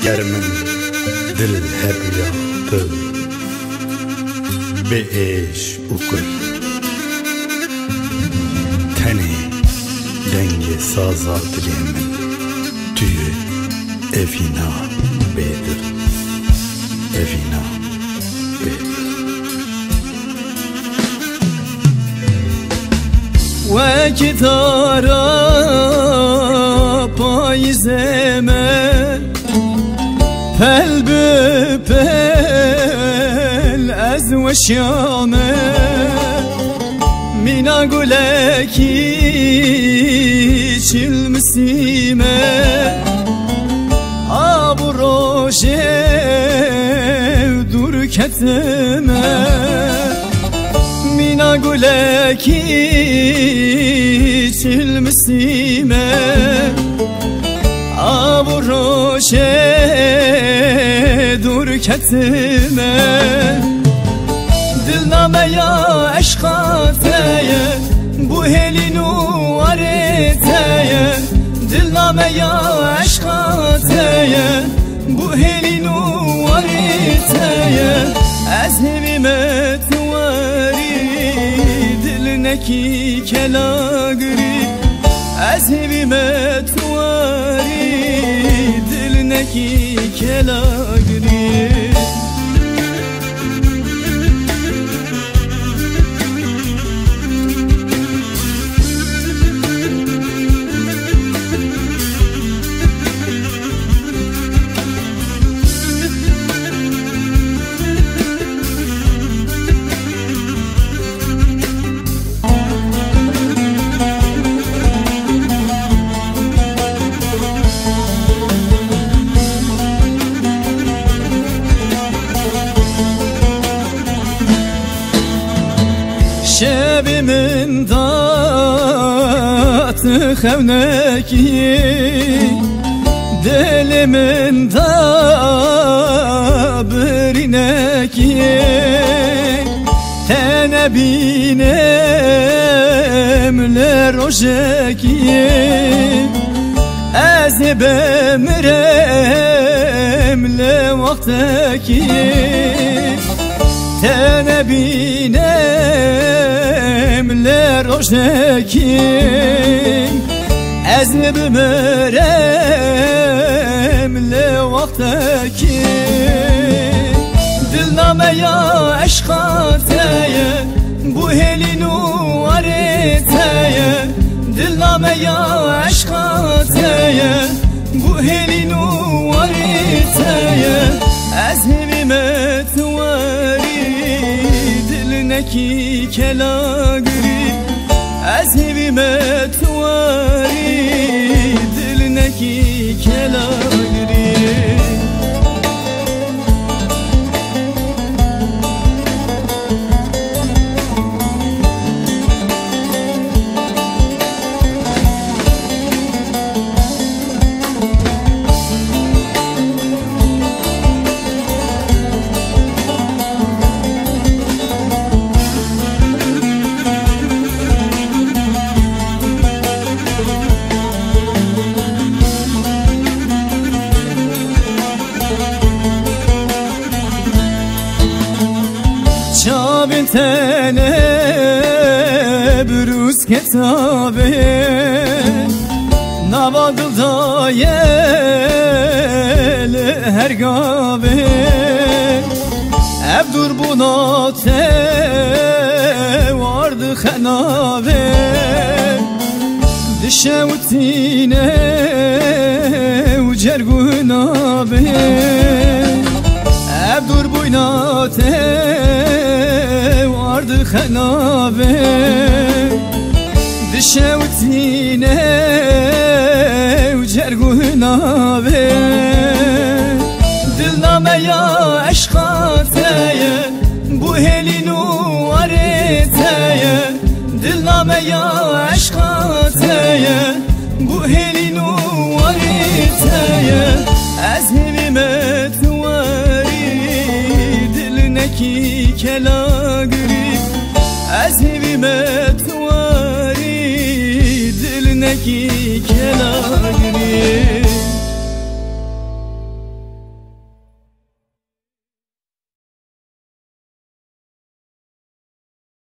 گر من دل hep yaktı be eş ukul teni denge saza dilemin tüyü evina bedir evina bedir ve kitara payizeme pel böpel ez ve şame mina guleki çilmisime abu rojev dur ketime mina guleki çilmisime abu rojev dur ketime dilname ya eşkateye bu helinu areteye dilname ya eşkateye bu helinu areteye ez hevime tuvari dilneki kelagri ez hevime tuvari dilneki kelagri şebimin datı xevneki dilimin da birineki tene binem le rojeki ez bemirem le vakteki tene binem le rojeki ez bemirem le vakteki dilname ya eşkateye bu helinu areteye dilname ya eşkateye bu helinu areteye ez hevime tuvari dilneki kelagri ez hevime tuvari dilneki kelagri çabin tene bruz ketabe navadılda yel her gabe evdur buna te vardı xenabe dişevtine ucergunabe evdur buyna te vardı xenabe dişevtine ucergunabe dilname ya eşkateye bu helinu areteye dilname ya eşkateye bu helinu areteye ez hevime tuvari dilneki kelagri ez hevime tuvari dilneki رگی کلا